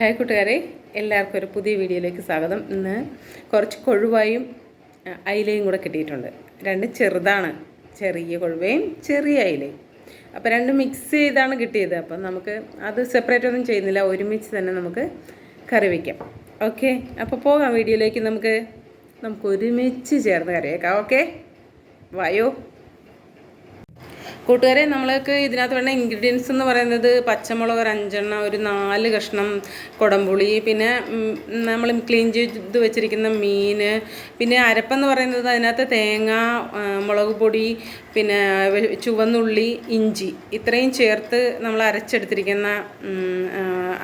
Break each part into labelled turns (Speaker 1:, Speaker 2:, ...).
Speaker 1: Hi കൂട്ടുകാരെ, എല്ലാവർക്കും ഒരു പുതിയ വീഡിയോയിലേക്ക് സ്വാഗതം. ഇന്ന് കുറച്ച് കൊഴുവായും അയിലയും കൂടെ കിട്ടിയിട്ടുണ്ട്. രണ്ടും ചെറുതാണ്, ചെറിയ കൊഴുവയും ചെറിയ അയിലയും. അപ്പോൾ രണ്ടും മിക്സ് ചെയ്താണ് കിട്ടിയത്. അപ്പം നമുക്ക് അത് സെപ്പറേറ്റ് ഒന്നും ചെയ്യുന്നില്ല, ഒരുമിച്ച് തന്നെ നമുക്ക് കറി വയ്ക്കാം. ഓക്കെ, അപ്പോൾ പോകാം വീഡിയോയിലേക്ക്. നമുക്ക് ഒരുമിച്ച് ചേർന്ന് കറി വയ്ക്കാം. ഓക്കെ, വായോ കൂട്ടുകാരെ. നമ്മൾക്ക് ഇതിനകത്ത് വേണ്ട ഇൻഗ്രീഡിയൻസ് എന്ന് പറയുന്നത് പച്ചമുളക് ഒരു 5 എണ്ണം, ഒരു 4 കഷ്ണം കുടംപുളി, പിന്നെ നമ്മൾ ക്ലീൻ ചെയ്ത് വെച്ചിരിക്കുന്ന മീൻ, പിന്നെ അരപ്പെന്ന് പറയുന്നത് അതിനകത്ത് തേങ്ങ, മുളക് പൊടി, പിന്നെ ചുവന്നുള്ളി, ഇഞ്ചി, ഇത്രയും ചേർത്ത് നമ്മൾ അരച്ചെടുത്തിരിക്കുന്ന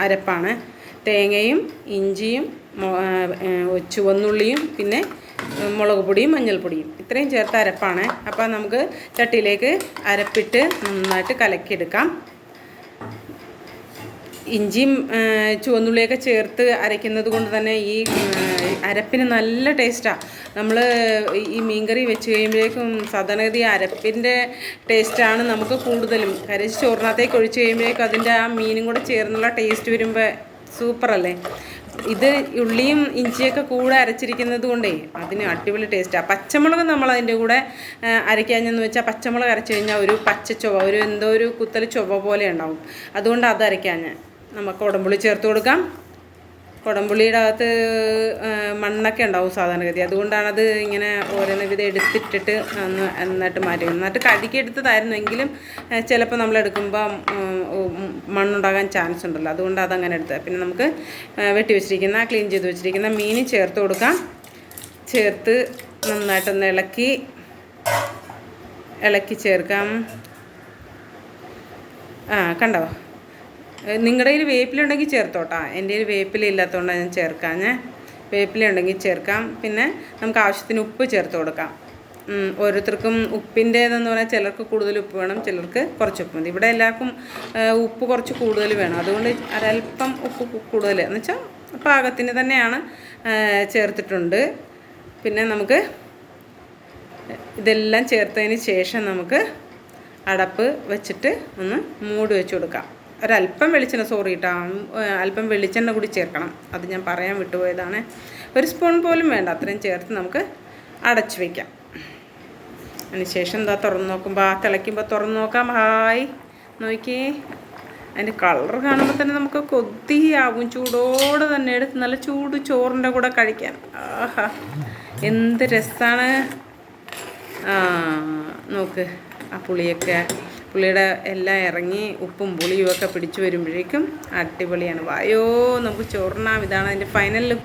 Speaker 1: അരപ്പാണ്. തേങ്ങയും ഇഞ്ചിയും ചുവന്നുള്ളിയും പിന്നെ മുളക് പൊടിയും മഞ്ഞൾപ്പൊടിയും ഇത്രയും ചേർത്ത അരപ്പാണ്. അപ്പോൾ നമുക്ക് ചട്ടിയിലേക്ക് അരപ്പിട്ട് നന്നായിട്ട് കലക്കിയെടുക്കാം. ഇഞ്ചിയും ചുവന്നുള്ളിയൊക്കെ ചേർത്ത് അരയ്ക്കുന്നത് കൊണ്ട് തന്നെ ഈ അരപ്പിന് നല്ല ടേസ്റ്റാണ്. നമ്മൾ ഈ മീൻകറി വെച്ച് കഴിയുമ്പോഴേക്കും സാധാരണഗതി അരപ്പിൻ്റെ ടേസ്റ്റാണ് നമുക്ക് കൂടുതലും. കരച്ച് ചോറിനകത്തേക്ക് ഒഴിച്ച് കഴിയുമ്പോഴേക്കും അതിൻ്റെ ആ മീനും കൂടെ ചേർന്നുള്ള ടേസ്റ്റ് വരുമ്പോൾ സൂപ്പറല്ലേ. ഇത് ഉള്ളിയും ഇഞ്ചിയൊക്കെ കൂടെ അരച്ചിരിക്കുന്നത് കൊണ്ടേ അതിന് അടിപൊളി ടേസ്റ്റാണ്. പച്ചമുളക് നമ്മൾ അതിൻ്റെ കൂടെ അരയ്ക്കാഞ്ഞെന്ന് വെച്ചാൽ പച്ചമുളക് അരച്ച് കഴിഞ്ഞാൽ ഒരു പച്ച ചൊവ്വ, ഒരു എന്തോ ഒരു കുത്തൽ ചൊവ്വ പോലെ ഉണ്ടാവും. അതുകൊണ്ട് അത് അരയ്ക്കാഞ്ഞ് നമുക്ക് കുടംപുളി ചേർത്ത് കൊടുക്കാം. കുടംപുളിയുടെ അകത്ത് മണ്ണൊക്കെ ഉണ്ടാവും സാധാരണഗതി, അതുകൊണ്ടാണത് ഇങ്ങനെ ഓരോന്ന് വിധം എടുത്തിട്ടിട്ട് എന്നിട്ട് മാറ്റി. എന്നിട്ട് കഴുകിയെടുത്തതായിരുന്നു, എങ്കിലും ചിലപ്പോൾ നമ്മളെടുക്കുമ്പോൾ മണ്ണുണ്ടാകാൻ ചാൻസ് ഉണ്ടല്ലോ, അതുകൊണ്ട് അതങ്ങനെ എടുത്തത്. പിന്നെ നമുക്ക് വെട്ടി വെച്ചിരിക്കുന്ന ക്ലീൻ ചെയ്ത് വെച്ചിരിക്കുന്ന മീൻ ചേർത്ത് കൊടുക്കാം. ചേർത്ത് നന്നായിട്ടൊന്ന് ഇളക്കി ചേർക്കാം. കണ്ടോ, നിങ്ങളുടെ കയ്യിൽ വേപ്പിലുണ്ടെങ്കിൽ ചേർത്തോട്ടാ. എൻ്റെ കയ്യിൽ വേപ്പില ഇല്ലാത്തതുകൊണ്ടാണ് ഞാൻ ചേർക്കാഞ്ഞ്. വേപ്പില ഉണ്ടെങ്കിൽ ചേർക്കാം. പിന്നെ നമുക്ക് ആവശ്യത്തിന് ഉപ്പ് ചേർത്ത് കൊടുക്കാം. ഓരോരുത്തർക്കും ഉപ്പിൻ്റേതെന്ന് പറഞ്ഞാൽ ചിലർക്ക് കൂടുതൽ ഉപ്പ് വേണം, ചിലർക്ക് കുറച്ച് ഉപ്പ് മതി. ഇവിടെ എല്ലാവർക്കും ഉപ്പ് കുറച്ച് കൂടുതൽ വേണം, അതുകൊണ്ട് ഒരല്പം ഉപ്പ് കൂടുതൽ എന്ന് വെച്ചാൽ പാകത്തിന് തന്നെയാണ് ചേർത്തിട്ടുണ്ട്. പിന്നെ നമുക്ക് ഇതെല്ലാം ചേർത്തതിന് ശേഷം നമുക്ക് അടപ്പ് വെച്ചിട്ട് ഒന്ന് മൂടി വെച്ച് കൊടുക്കാം. ഒരല്പം വെളിച്ചെണ്ണ, അല്പം വെളിച്ചെണ്ണ കൂടി ചേർക്കണം, അത് ഞാൻ പറയാൻ വിട്ടുപോയതാണ്. 1 സ്പൂൺ പോലും വേണ്ട, അത്രയും ചേർത്ത് നമുക്ക് അടച്ചു വയ്ക്കാം. അതിനുശേഷം എന്താ തുറന്ന് നോക്കുമ്പോൾ, തിളയ്ക്കുമ്പോൾ തുറന്ന് നോക്കാം. ഹായ്, നോക്കിയേ, അതിൻ്റെ കളർ കാണുമ്പോൾ തന്നെ നമുക്ക് കൊതിയാവും. ചൂടോടെ തന്നെ എടുത്ത് നല്ല ചൂട് ചോറിൻ്റെ കൂടെ കഴിക്കാൻ. ആഹാ, എന്ത് രസമാണ്. നോക്ക്, ആ പുളിയുടെ എല്ലാം ഇറങ്ങി ഉപ്പും പുളിയും ഒക്കെ പിടിച്ചു വരുമ്പോഴേക്കും അടിപൊളിയാണ്. വായോ, നമുക്ക് ചോറിനാം. ഇതാണ് അതിൻ്റെ ഫൈനൽ ലുക്ക്.